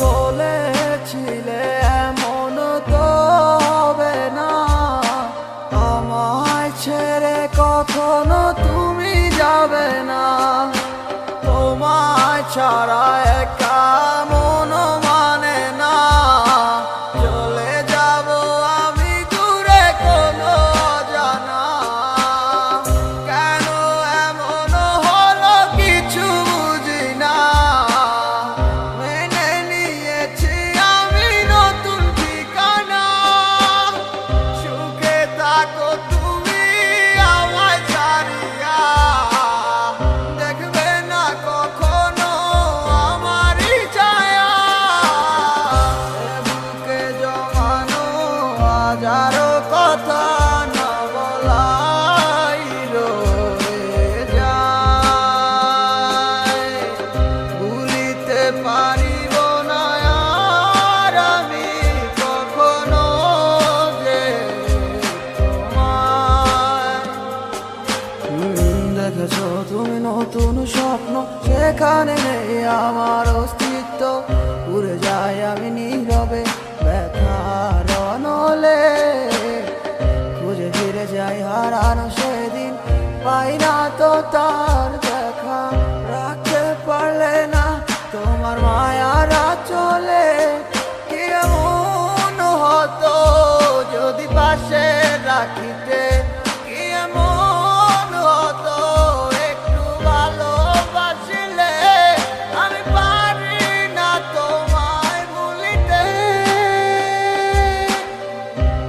বলেছিলে এমন তো হবে না, আমায় ছেড়ে কখনো তুমি যাবে না। তোমায় ছাড়া একা মন মানে না, চলে যাব আমি দূরে কোনো অজানা। কেন এমন হলো কিছু বুঝি না, মেনে নিয়েছি আমি নতুন ঠিকানা। সুখে থাকো তুমি আমায় ছাড়িয়া, দেখবে না কখনো আমারই ছায়া। বুকে জমানো হাজারো কথা না বলাই রয়ে যায়, ভুলিতে পারিব না আর আমি কখনো যে তোমায়। দেখেছো তুমি নতুন স্বপ্ন, সেখানে নেই আমার অস্তিত্ব। উড়ে যাই আমি নীরবে ব্যথার অনলে, খুঁজে ফিরে যাই হারানো সেদিন, পাই না তো তার দেখা। রাখতে পারলে না তোমার মায়ার আঁচলে, কি এমন হতো যদি পাশে রাখিতে, কি এমন হতো একটু ভালোবাসিলে। আমি পারি না তোমায় ভুলিতে,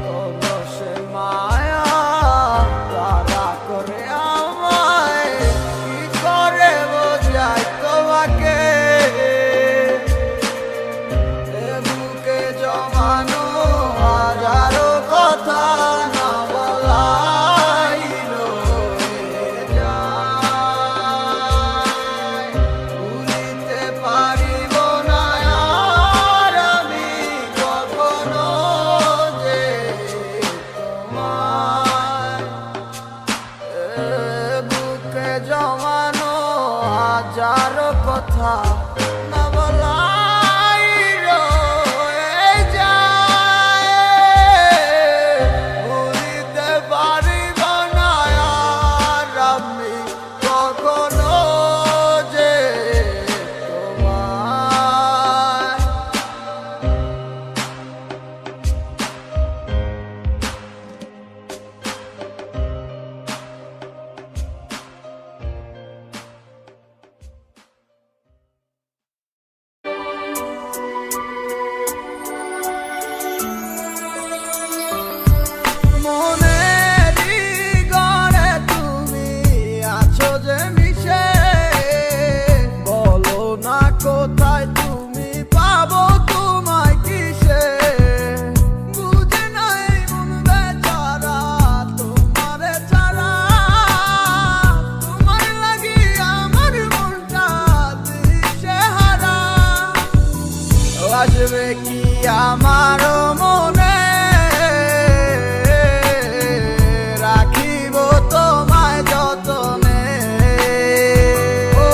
তবু সে মায়া তারা করে আমায়, কি করে বোঝাই তোমাকে। এ বুকে জমানো হাজারো কথা না বলাই রয়ে যায়, ভুলিতে পারিব না আর আমি কখনো যে তোমায়। বুকে জমানো হাজারো কথা না বলাই রয়ে যায়, ভুলিতে পারিব না আর আমি কখনো যে তোমায়। মনেরই ঘরে তুমি আছো যে মিশে, বলো না কোথায় তুমি পাবো তোমায় কিসে। বুঝে নাই মন বেচারা তোমারে ছাড়া, তোমার লাগি আমার মনটা দিশে হারা। আসবে কি আমার মনে, রাখিব তোমায় যতনে। ও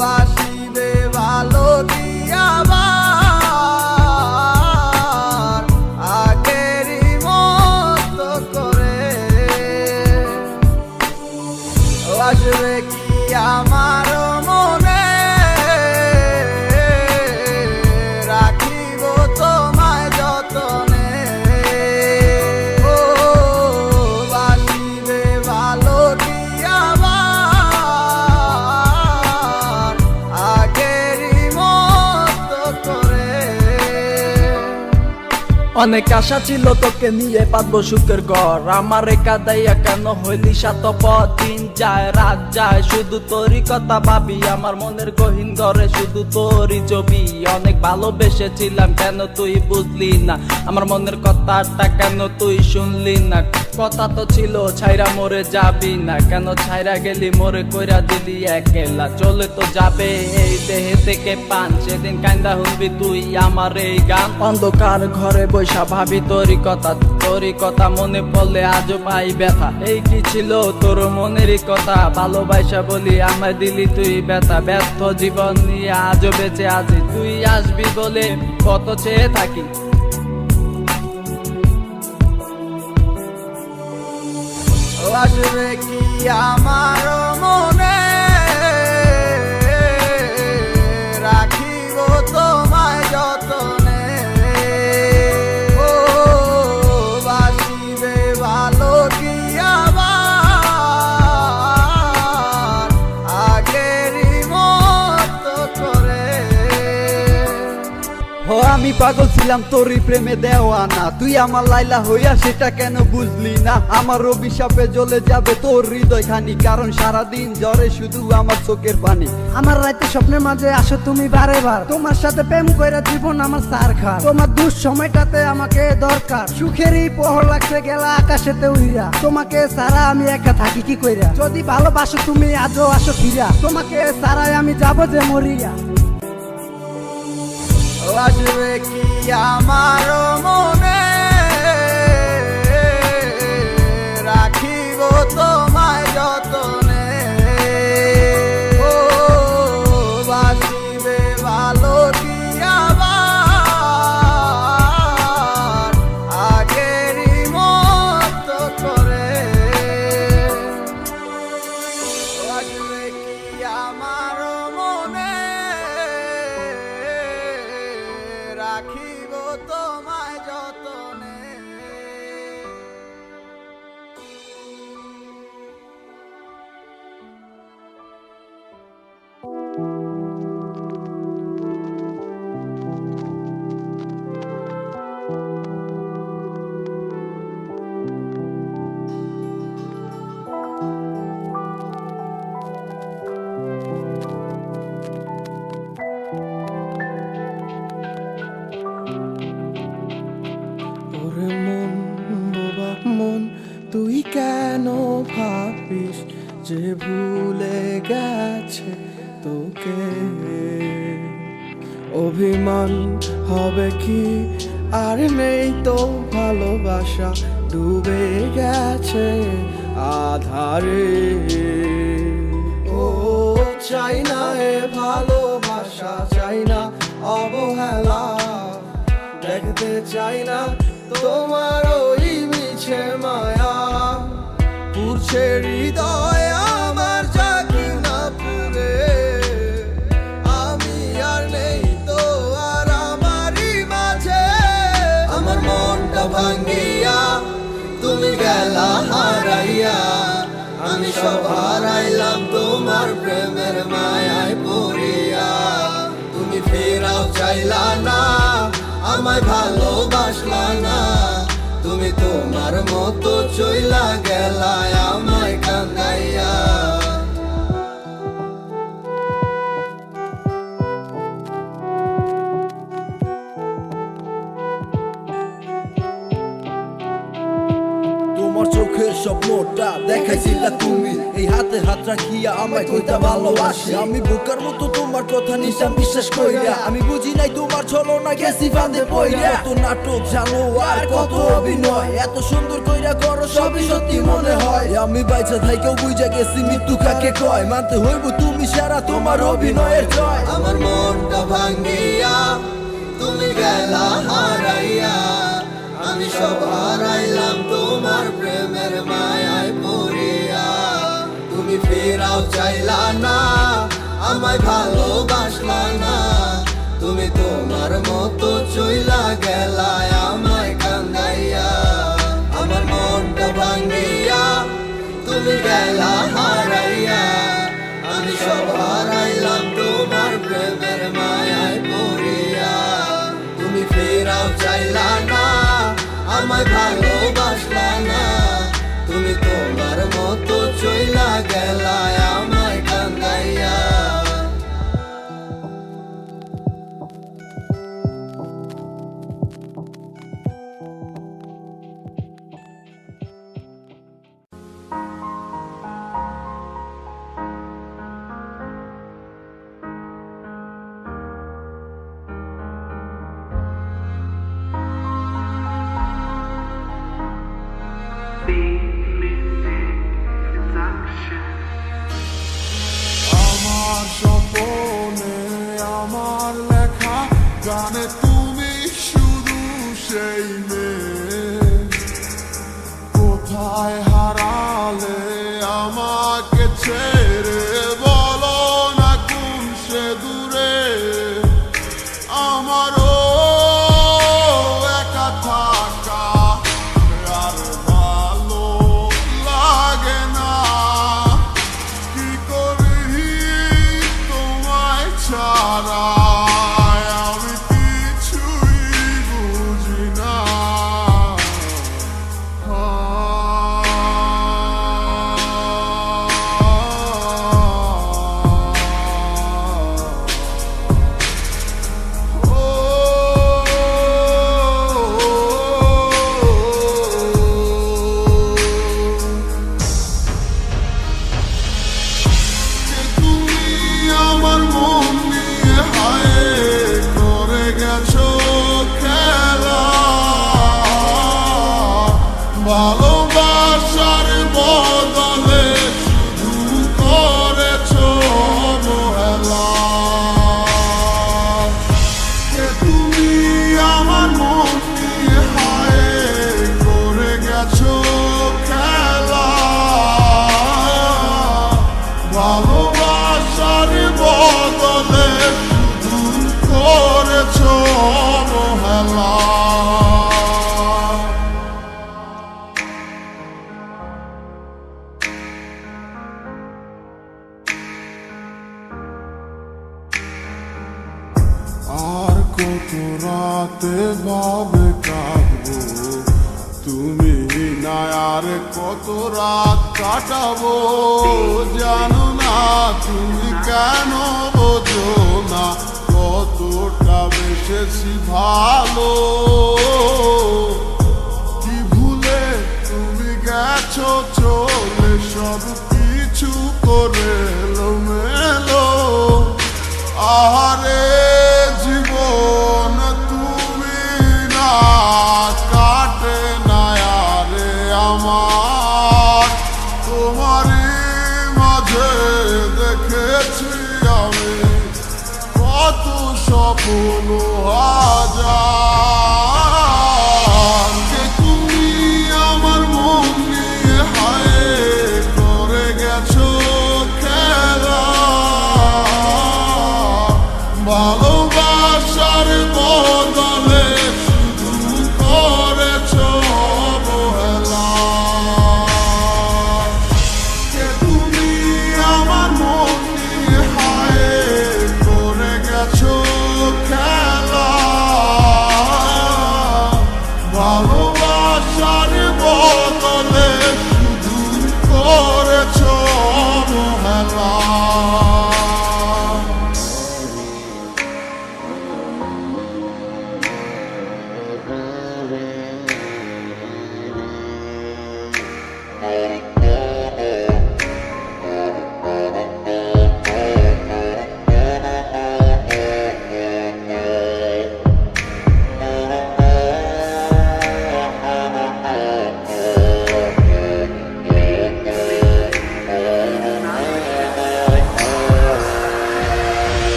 বাসিবে ভালো দিয়াবার, আগেরই মতো করে। আসবে কি আমার মনে, রাখিব তোমায় যতনে। ও বাসিবে ভালো দিয়াবার, আগেরই মতো করে। অনেক আশা ছিল তোকে নিয়ে পাতবো সুখের ঘর, আমারে কাদাইয়া কেন হইলি সাতপথ। দিন যায় রাত যায় শুধু তোরই কথা ভাবি, আমার মনের গহীন ঘরে শুধু তোরই ছবি। অনেক ভালোবেসেছিলাম কেন তুই বুঝলি না, আমার মনের কথাটা কেন তুই শুনলি না। কথা তো ছিল ছাইরা মরে যাবি না, কেন ছাইরা গেলি মোরে কইরা দিলি একলা। চলে তো যাবে এই দেহে থেকে পান, সেদিন কান্দা শুনবি তুই আমার এই গান। অন্ধকার ঘরে বৈশা ভাবি তোরই কথা মনে পড়লে আজও পাই ব্যথা। এই কি ছিল তোর মনেরই কথা, ভালোবাসা বলি আমায় দিলি তুই ব্যথা। ব্যর্থ জীবন নিয়ে আজও বেঁচে আছি, তুই আসবি বলে কত চেয়ে থাকি। আসবে কি আমার মনে, রাখিব তোমায় যতনে। ও বাসিবে ভালো কি আবার আগেরই মতো করে। ও আমি পাগল ছিলাম তোরই প্রেমে দেওয়ানা, তুই আমার লাইলা হইয়া সেটা কেন বুঝলি না। আমার অভিশাপে জ্বলে যাবে তোর হৃদয় খানি, কারণ সারাদিন জ্বরে শুধু আমার চোখের পানি। আমার রাতে স্বপ্নের মাঝে আসো তুমি বারে বার, তোমার সাথে প্রেম কইরা জীবন আমার সার খা। তোমার দুঃসময়টাতে আমাকে দরকার, সুখেরই পহর লাগছে গেলা আকাশেতে উইরা। তোমাকে সারা আমি একা থাকি কি কইরা, যদি ভালোবাসো তুমি আজও আসো ফিরা। তোমাকে সারাই আমি যাবো যে মরিয়া। আসবে কি আমার মনে, রাখিব তোমায় যতনে। ও বাসিবে ভালো কি আবার আগেরই মতো করে। আসবে কি আমার মনে, রাখিব তোমায় যতনে। ওরে মন বোবা মন, তুই কেন ভাবিস যে ভুলে গেছে তোকে। অভিমান হবে কি আর নেই তো ভালোবাসা, ডুবে গেছে আধারে। ও চাই না এ ভালোবাসা, চাই না অবহেলা, দেখতে চাই না তোমার ওই মিছে মায়া। পুরছে হৃদয় আমার জাগি না পুরে, আমি আর নেই তো আর আমারই মাঝে। আমার মনটা ভাঙ্গিয়া তুমি গেলা হারাইয়া, আমি সব হারাইলাম তোমার প্রেমের মায়ায় পড়িয়া। তুমি ফেরাও চাইলা না, আমায় ভালোবাসলা না, তুমি তোমার মতো চইলা গেলা আমায় কান্দাইয়া। তোমার চোখের স্বপ্নটা দেখাইছিলা তুমি, এই হাতে হাত রাখিয়া আমায় কইতা ভালোবাসি। আমি বোকার মতো তোমার কথা নিশান বিশ্বাস কইরা, আমি বুঝি নাই তোমার ছলনা গেছি ফাঁদে পইরা। কত নাটক জানো আর কত অভিনয়, এত সুন্দর কইরা করো সবই সত্যি মনে হয়। আমি বাইচা থাইকেও বুঝা গেছি মৃত্যু কাকে কয়, মানতে হইব তুমি সারা তোমার অভিনয়ের জয়। আমার মনটা ভাঙ্গিয়া তুমি গেলা হারাইয়া, আমি সব হারাইলাম তোমার প্রেমের মায়ায় পড়িয়া। তুমি ফেরাও চাইলা না, আমায় ভালোবাসলা না, তুমি তোমার মতো চইলা গেলা আমায় কান্দাইয়া। আমার মনটা ভাঙ্গিয়া তুমি গেলা হারাইয়া, আমি সব হারাইলাম তোমার প্রেমের মায়ায় পড়িয়া। তুমি ফেরাও চাইলা না, আমায় ভালোবাসলা না, তুমি তোমার মতো চইলা গেলা আমায় কান্দাইয়া। আমার স্বপনে আমার লেখা গানে তুমি শুধু সেই মেয়ে, কোথায় হারালে আমাকে ছেড়ে, বলো না কোন সে দূরে। আমারও একা থাকা আর ভালো লাগে না, কি করি তোমায় ছাড়া আমি কিছুই বুঝি না। তুমি আমার মন নিয়ে হায় করে গেছো খেলা, ভালোবাসার বদলে শুধু করেছো অবহেলা। তুমি আমার মন নিয়ে হায় করে গেছো খেলা, ভালোবাসার বদলে শুধু করেছো অবহেলা। আর কত রাতে ভাবে কাঁদবো, তুমি না আর কত রাত কাটাবো, জানো না তুমি কেন বোঝো না কতটা বেশি ভালো। কি ভুলে তুমি গেছো চলে, সব কিছু করে এলোমেলো। আহারে জীবন তুমি না কাটে না আরে আমার, তোমারই মাঝে দেখেছি আমি কত স্বপ্ন হাজার। যে তুমি আমার মন নিয়ে হায় করে গেছো খেলা,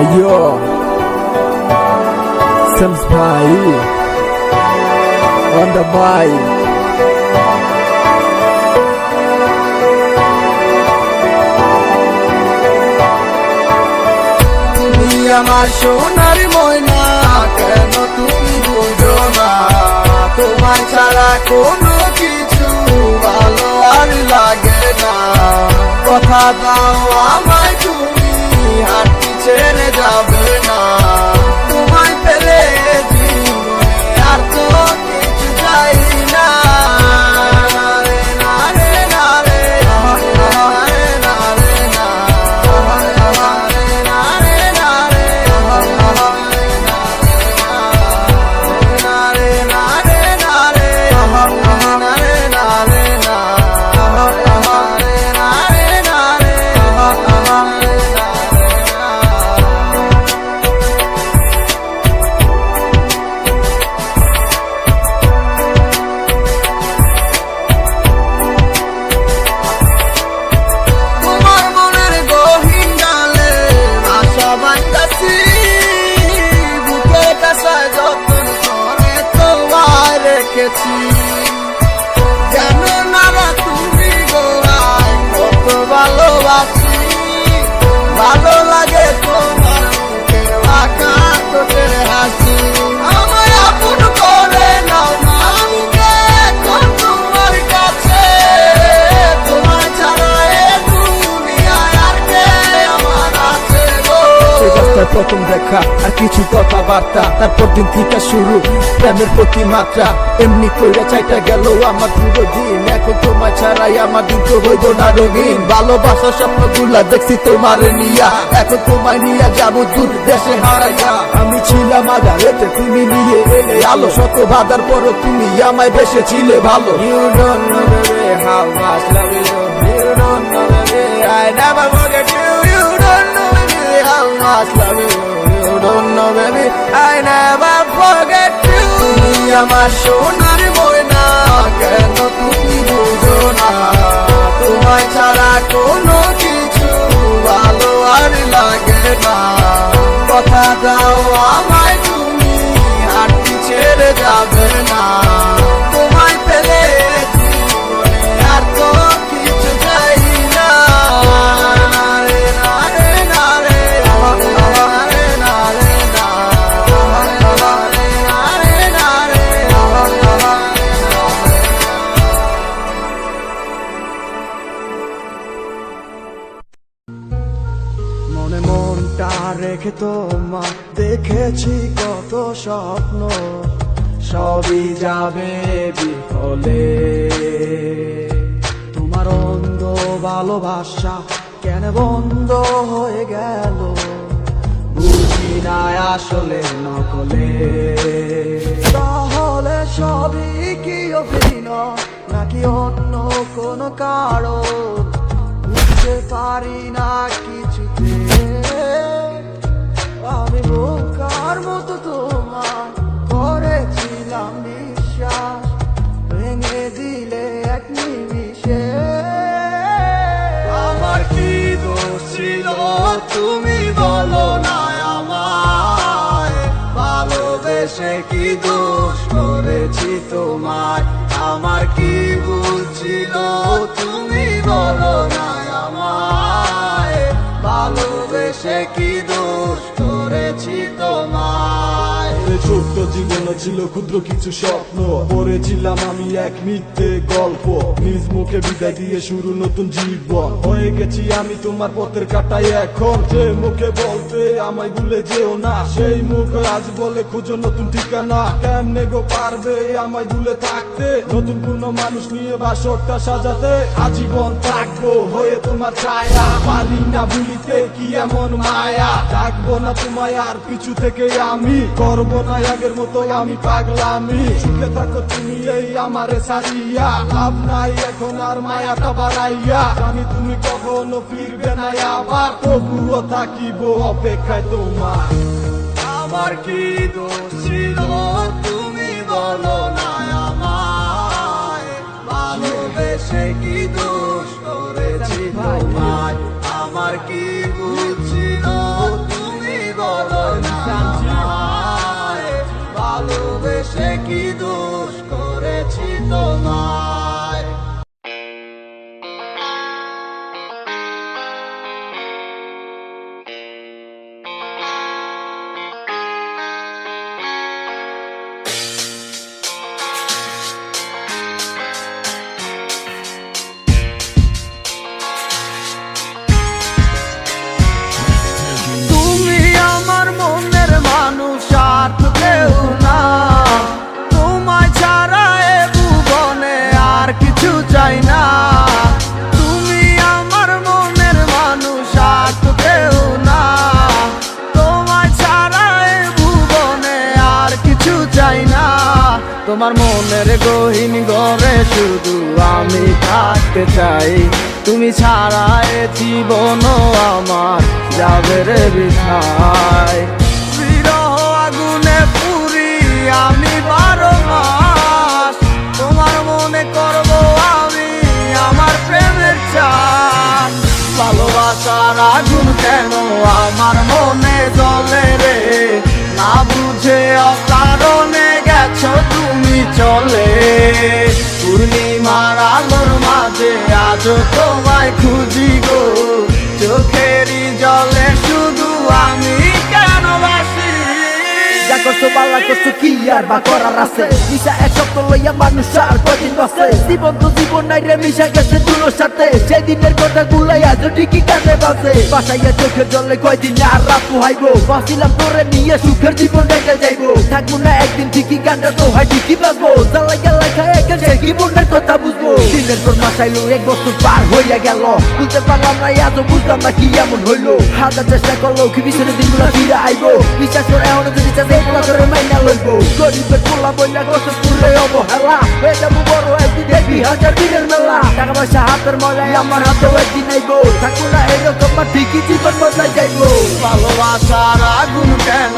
Ayo, Sams bhai, on the bike. তুমি আমার সোনার ময়না, কেন তুমি বুঝো না? তোমার ছাড়া কোনো কিছু ভালো আর লাগে না। কথা দাও আমায় তুমি, হাঁটতে ছেড়ে যাবে না। তোমায় পেলে জীবনে আর তো কিছু চাই না। রে না রে না রে, না রে না রে না, রে না রে না রে, না রে না রে না রে, না রে না রে না, রে না রে না রে, তোমার মনের গহীন ডালে আশা বাঁধতাছি, বুকের কাছে যতন করে তোমায় রেখেছি। জানো না রা তুমি গোড়ায় কত ভালোবাসি, ভালো লাগে তোমার মুখের আঁকা ঠোঁটের হাসি। আমায় আপন করে নাও না, আমি যে এখন তোমার কাছে। তোমার ছাড়া এ দুনিয়ায় আর কে আমার আছে গো? সেই রাস্তায় প্রথম দেখা আর কিছু কথাবার্তা, তারপর দিন থেকে শুরু প্রেমের প্রতি মাত্রা। এমনি কইরা চাইটা গেল আমার পুরো দিন, এখন তোমার ছাড়াই আমার দিন তো হইব না রঙিন। ভালোবাসার স্বপ্নগুলা দেখছি তোমার নিয়া, এখন তোমায় নিয়ে যাবো দূর দেশে হারাইয়া। আমি ছিলাম আধারেতে, তুমি নিয়ে এলে আলো, শত বাধার পরও তুমি আমায় বেসেছিলে ভালো। You don't know baby how much love you, you don't know baby I never forget you, you don't know baby how much love you, you don't know baby I never forget you. তুমি আমার সোনার ময়না, কেন তুমি বুঝো না? তোমায় ছাড়া কোনো কিছু ভালো আর লাগে না। কথা দাও আমায় তুমি, হাঁটতে ছেড়ে যাবে না। তোমায় পেলে জীবনে আর তো কিছু চাই না। রে না রে না রে, রে না রে না, রে না রে না রে, মনে মনটা রেখে তোমার দেখেছি কত স্বপ্ন, সবই যাবে বিফলে। তোমার অন্ধ ভালোবাসা কেন বন্ধ হয়ে গেল, বুঝি না আসলে নকলে। তাহলে সবই কি অভিনয় নাকি অন্য কোনো কারণ, বুঝতে পারি না কিছুতে। আমি বোকার মতো তোমার করেছিলাম বিশ্বাস, ভেঙে দিলে এক নিমিষে। আমার কি দোষ ছিল তুমি বলো না আমায়? ভালোবেসে কি দোষ করেছি তোমায়? আমার কি ভুল ছিল তুমি বলো না আমায়? ভালোবেসে কি দোষ করেছি তোমায়? ছোট্ট জীবন ছিল ক্ষুদ্র কিছু স্বপ্ন, পড়েছিলাম আমি এক মিথ্যে গল্প। নিজ মুখে বিদায় দিয়ে শুরু নতুন জীবন, হয়ে গেছি আমি তোমার পথের কাটাই এখন। যে মুখে বলতে আমায় ভুলে যেও না, সেই মুখ আজ বলে খুঁজো নতুন ঠিকানা। কেমনে গো পারবে আমায় ভুলে থাকতে, নতুন কোনো মানুষ নিয়ে বাসরটা সাজাতে। আজীবন থাকবো হয়ে তোমার ছায়া, পারি না ভুলিতে কি এমন মায়া। ডাকবো না তোমায় আর পিছু থেকে আমি, করবো না আগের মতো আমি পাগলামি। সুখে থাকো তুমি এই আমারে সারিয়া, লাভ নাই এখন আর মায়াটা বাড়াইয়া। জানি তুমি কখনো ফিরবে না আবার, তবুও থাকিব অপেক্ষায় তোমার। আমার কি দোষ ছিল তুমি বলো না আমায়? ভালোবেসে কি দোষ করেছি তোমায়? আমার কি ভুল ছিল তুমি তোমার মনের গহীন ঘরে শুধু আমি থাকতে চাই, তুমি ছাড়া এ জীবন আমার যাবে রে বৃথায়। বিরহ আগুনে পুরি আমি 12 মাস, তোমার মনে করব আমি আমার প্রেমের চান। ভালোবাসার আগুন কেন আমার মনে জ্বলে রে, না বুঝে অকারণে গেছো তুমি চলে। পূর্ণিমার আলোর মাঝে আজও তোমায় খুঁজি গো, চোখেরই জলে শুধু আমি কেন বাসি। যা করছো বালা করছো কি আর বা করার আছে, নিশা এক সপ্তাহ লইয়া মানুষ আর কদিন বাঁচে। জীবন তো জীবন নাই রে, মিশা গেছে দুলোর সাথে, সেই দিনের কথা গুলাই আজও ঠিকই কানে বাজে। বাসাইয়া চোখের জলে কয়দিন আর রাত পোহাইবো, বাঁচিলাম তোরে নিয়ে সুখের জীবন রেখে যাইবো। থাকবো না একদিন ঠিকই গানটা তো হয় ঠিকই বাজবো, জ্বালাই গেলাই খায় একে সে জীবনের কথা বুঝবো। দিনের পর মাস আইলো 1 বছর পার হইয়া গেল, বুঝতে পারলাম না আজও বুঝলাম না কি এমন হইলো। হাজার চেষ্টা করলো কি পিছনে দিনগুলো ফিরে আইবো, বিশ্বাস করে এখনো যদি চাষে এগুলো করে মাইনা লইবো। গরিবের পোলা বইলা কষ্ট করলে অবহেলা, হয়ে যাবো বড় একদিন দেখবি 1000 দিনের মেলা। টাকা পয়সা হাতের ময়লায় আমার হাতেও একদিন আইবো, থাকবো না এরকম বা ঠিকই জীবন বদলাই যাইবো। ভালোবাসার আগুন কেন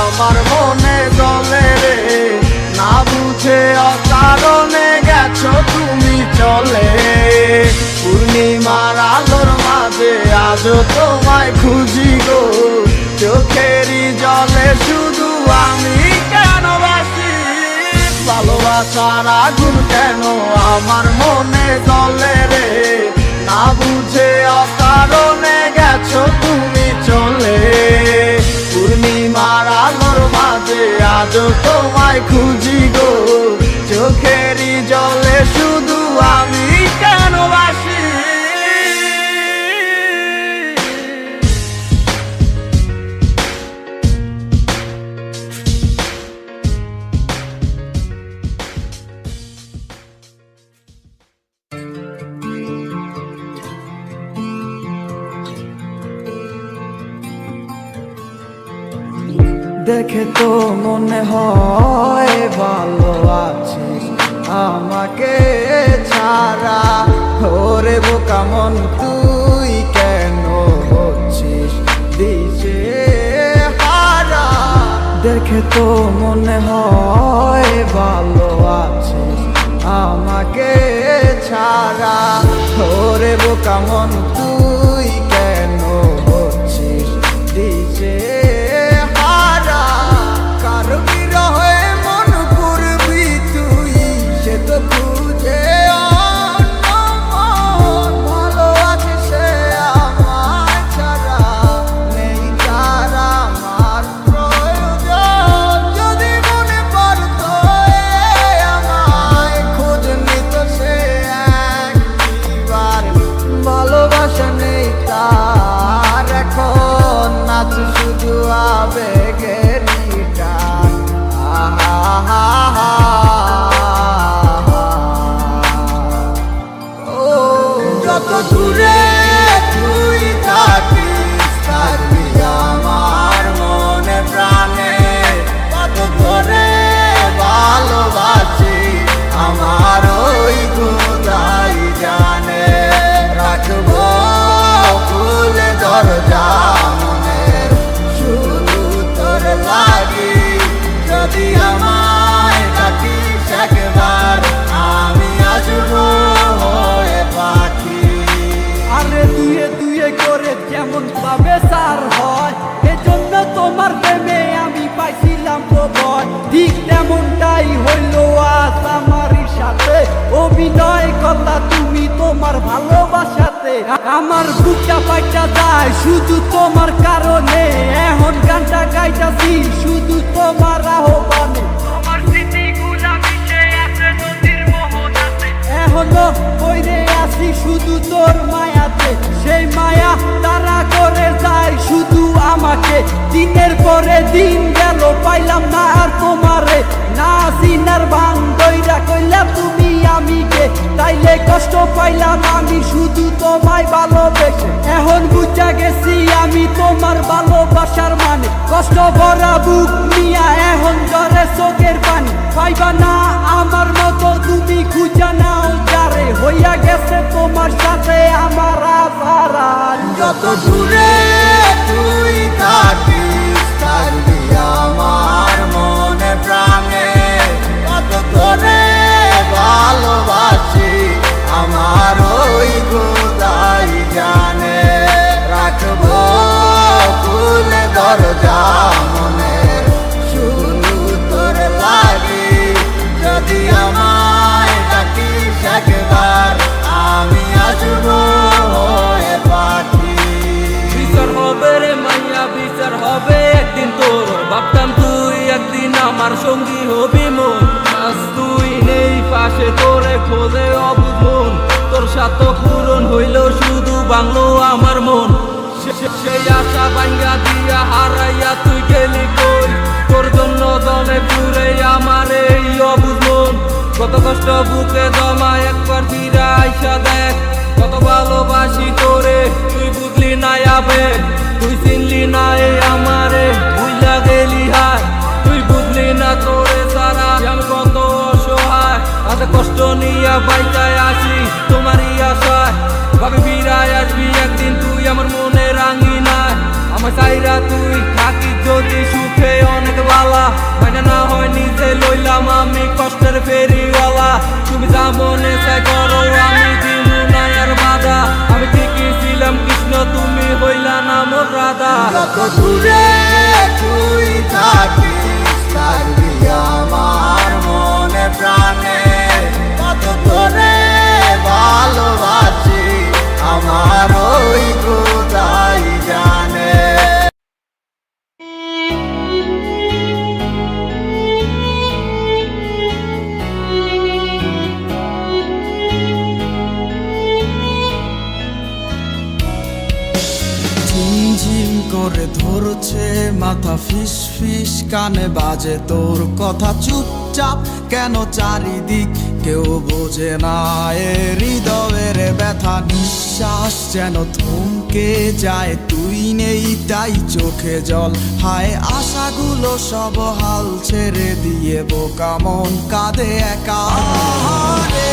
আমার মনে জ্বলে রে, না বুঝে অকারণে গেছো তুমি চলে। পূর্ণিমার আলোর মাঝে আজও তোমায় খুঁজি গো, চোখেরই জলে শুধু আমি কেন বাসি। ভালোবাসার আগুন কেন আমার মনে জ্বলে রে, না বুঝে অকারণে গেছো তুমি চলে। পূর্ণিমার আলোর মাঝে আজও তোমায় খুঁজি গো, চোখেরই জলে শুধু আমি কেন বাসি। দেখে তো মনে হয় ভালো আছিস আমাকে ছাড়া, ওরে বোকা মন তুই কেন হচ্ছিস দিশে হারা। দেখে তো মনে হয় ভালো আছিস আমাকে ছাড়া, ওরে বোকা মন তুই কেন হচ্ছিস দিশে হারা। কারো বিরহে মন করবি তুই সে তো বুঝে অন্য মন, ভালো আছে সে আমায় ছাড়া, নেই তার আমার প্রয়োজন। যদি মনে পড়তো আমায় খোঁজ নিত সে একবার, ভালোবাসা নেই তার এখন, নাচ শুধু আবেগের টান। ও যত দূরে তুই থাকিস থাকবি আমার মনে প্রাণে, কত ধরে ভালোবাসি আমার ওই খোদাই জানে। রাখবো খুলে দরজা মনের শুধু তোর লাগি, যদি আমায় ডাকিস একবার আমি আসবো হয়ে পাখি। আরে দুয়ে দুয়ে করে যেমন ভাবে সার হয়, এজন্য তোমার প্রেমে আমি পাইছিলাম প্রভয়। ঠিক তেমনটাই হইল আজ আমারই সাথে, অভিনয় কথা তুমি তোমার ভালোবাসাতে। আমার বুকটা পাইটা যায় শুধু তোমার কারণে, এখন গানটা গাইতাছি শুধু তোমার আহ্বানে। এখনো বইরে আছি শুধু তোর মায়াতে, সেই মায়া তারা করে যায় শুধু আমাকে। দিনের পরে দিন গেল পাইলাম না আর তোমারে, না সিনার ভাঙ দইরা কইলা তুমি আমি কে, তাইলে কষ্ট পাইলাম আমি শুধু তোমায় ভালোবেসে। এখন বুঝা গেছি আমি তোমার ভালোবাসার মানে, কষ্ট ভরা বুক নিয়া এখন ঝরে চোখের পানি। পাইবা না আমার মতো তুমি খুঁজা নাও যারে, হইয়া গেছে তোমার সাথে আমার আধার। যত দূরে তুই থাকিস থাকবি আমার মনে প্রাণে, কত করে ভালোবাসি আমার ওই খোদাই জানে। রাখবো খুলে দরজা মনে শুধু তোর লাগি, যদি আমায় ডাকিস একবার আমি আসবো হয়ে পাখি। বিচার হবে রে মাইয়া বিচার হবে একদিন তোর, ভাবতাম তুই একদিন আমার সঙ্গী হবি মন, আজ তুই নেই পাশে তোরে খোঁজে অবুঝ মন। তোর সাথে পূরণ হইল শুধু বাংলো আমার মন, সেই আশা ভাঙ্গা দিয়া হারাইয়া তুই গেলি কই, তোর জন্য দলে পুরে আমার এই অবুঝ মন। কত কষ্ট বুকে জমা একবার ফিরে আইসা দেখ, কত ভালোবাসি তোরে তুই বুঝলি না আবেগ, তুই চিনলি না এই আমারে ভুইলা গেলি হায়, তুই বুঝলি না তোরে সারা আমি কত অসহায়। এত কষ্ট নিয়া বাইকায় আসি তোমারই আশায়, ভাবি ফিরায় আসবি একদিন তুই আমার মনে রাঙি নাই। আমার চাইরা তুই থাকিস যদি সুখে অনেক বালা, মানে না হয় নিজে লইলাম আমি কষ্টের ফেরিওয়ালা। তুমি যা মনে চাই করো আমি দিমু না আর বাধা, আমি ঠিকই ছিলাম কৃষ্ণ তুমি হইলা না মোর রাধা। যত দূরে তুই থাকিস থাকবি আমার মনে প্রাণে, কত করে ভালোবাসি আমার ওই খোদাই জানে। ঝিমঝিম করে ধরছে মাথা, ফিস ফিস কানে বাজে তোর কথা, চুপচাপ কেন চারিদিক কেউ বোঝে না এ হৃদয়ের ব্যথা। নিঃশ্বাস যেন থমকে যায়, তুই নেই তাই চোখে জল, হায় আশাগুলো সব হাল ছেড়ে দিয়ে বোকা মন কাঁদে একা রে।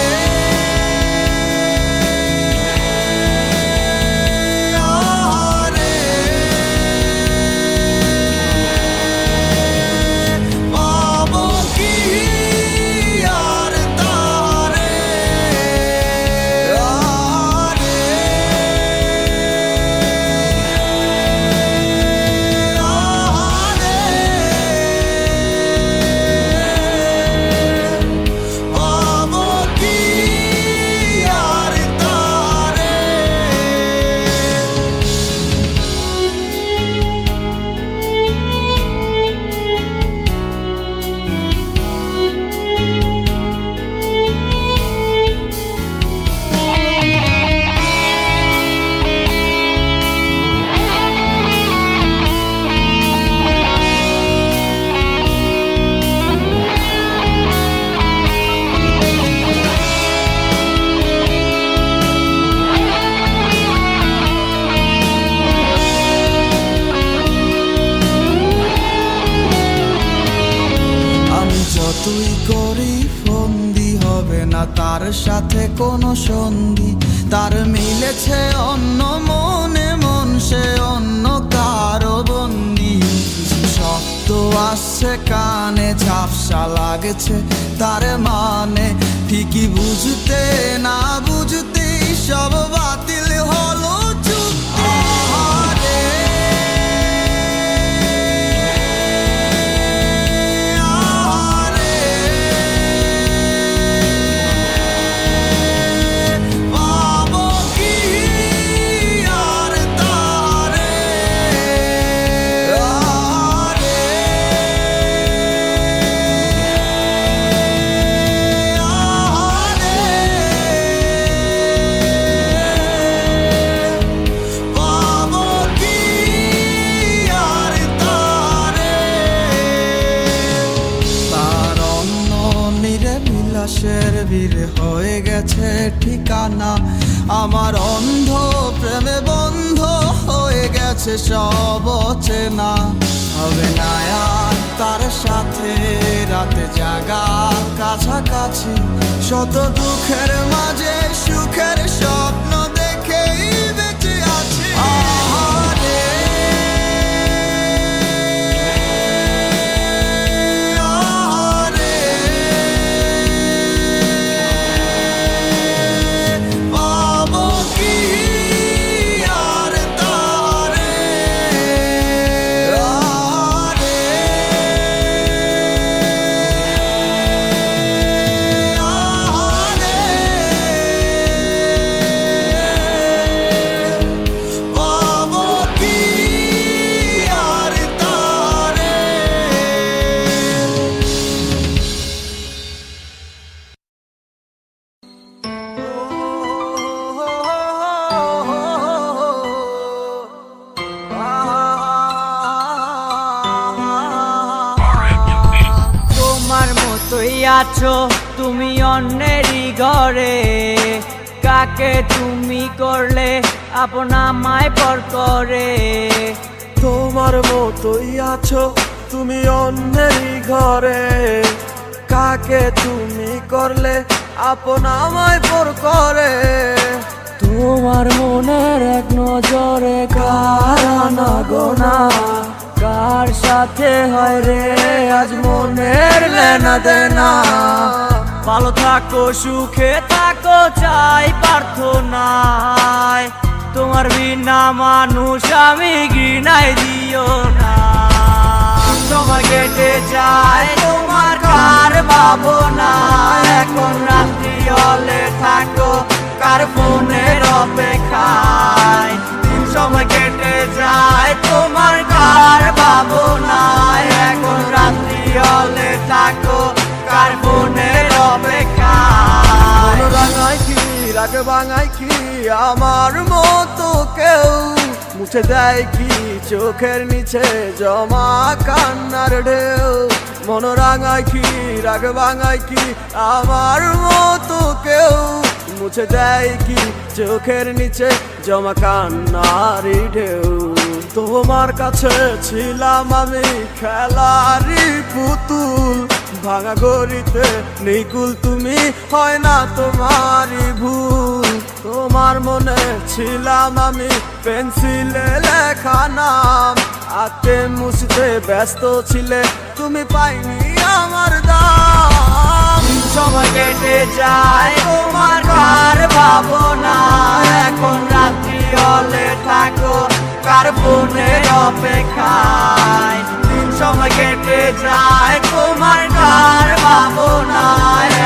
যতই করি ফন্দি হবে না তার সাথে কোনো সন্ধি, তার মিলেছে অন্য মনে মন সে অন্য কারো বন্দি। শব্দ আসছে কানে ঝাপসা লাগছে তার মানে, ঠিকই বুঝতে না বুঝতেই সব বাতিল হলো চুক্তি। ঘিরে হয়ে গেছে ঠিকানা। আমার অন্ধ প্রেমে বন্ধ হয়ে গেছে সব অচেনা। হবে না আর তার সাথে রাতে জাগা কাছাকাছি, শত দুঃখের মাঝে সুখের স্বপ্ন দেখেই বেঁচে আছি। আহারে, আহারে, পাবো কি আর তারে? আহারে, পাবো কি আর তারে? তোমার মতোই আছো তুমি অন্যেরই ঘরে, কাকে তুমি করলে আপনা মায় পর করে। তোমার মতোই আছো তুমি অন্যেরই ঘরে, কাকে তুমি করলে আপন আমায় পর করে। তোমার মনের এক নজরে কার আনা গোনা, কার সাথে হয় রে আজ মনের লেনা দেনা। ভালো থাকো সুখে থাকো চাই প্রার্থনায়, তোমার বিনা মানুষ আমি ঘৃণায় দিও না। সময় কেটে যায় তোমার কার ভাবনা, এখন রাত্রি হলে থাকো কার ফোনের অপেক্ষায়। সময় কেটে যায় তোমার কার ভাবনা, এখন রাত্রি হলে থাকো কার ফোনের অপেক্ষায়। রাঙায় কি রাগ ভাঙায় কি আমার মতো কেউ, মুছে দেয় কি চোখের নিচে জমা কান্নার ঢেউ। মন রাঙায় কি রাগ ভাঙায় কি আমার মতো কেউ, মুছে দেয় কি চোখের নিচে জমা কান্নারি ঢেউ। তোমার কাছে ছিলাম আমি খেলারি পুতুল, ভাঙা গড়িতে নিকুল তুমি হয় না তোমারই ভুল। তোমার মনে ছিলাম আমি পেন্সিলে লেখা নাম, আঁকতে মুছতে ব্যস্ত ছিলে তুমি পাইনি আমার দাম। সময় কেটে যায় তোমার কার ভাবনা, এখন রাত্রি হলে থাকো কার ফোনের অপেক্ষায়। সময় কেটে যায় তোমার কার ভাবনা,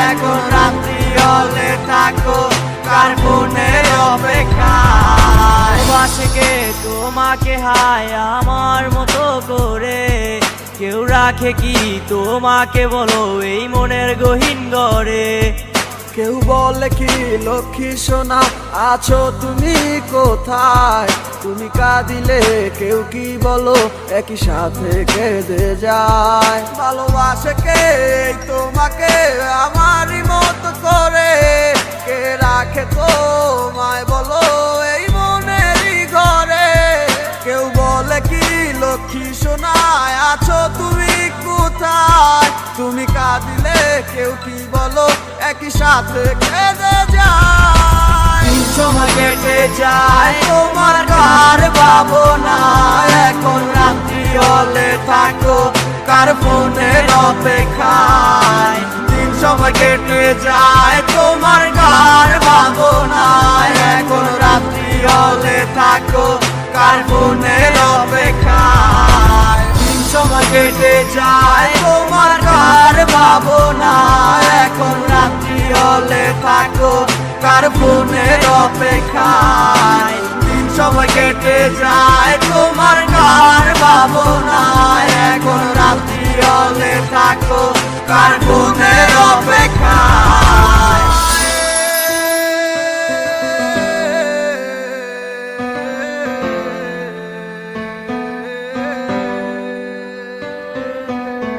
এখন রাত্রি হলে থাকো কার ফোনের অপেক্ষায়। বাসকে তোমাকে হায় আমার মতো করে, কেউ রাখে কি তোমাকে বলো এই মনের গহীন ঘরে। কেউ বলে কি লক্ষ্মী সোনা আছো তুমি কোথায়, তুমি কাঁদিলে কেউ কি বলো একই সাথে কেঁদে যায়। ভালোবাসে কে তোমাকে আমারই মতো করে, কে রাখে তোমায় বলো এই মনেরই ঘরে। কেউ বলে কি লক্ষ্মী সোনায় আছো তুমি কোথায়, তুমি কাঁদিলে কেউ কি বলো একই সাথে কেঁদে যায়। সময় কেটে যায় তোমার কার ভাবনা, এখন রাত্রি হলে থাকো কার ফোনের অপেক্ষায়। সময় কেটে যায় তোমার কার ভাবনা, এখন রাত্রি হলে থাকো কার ফোনের অপেক্ষায়। সময় কেটে যায় তোমার কার ভাবনা, এখন রাত্রি হলে থাকো কার ফোনের অপেক্ষায়। সময় কেটে যায়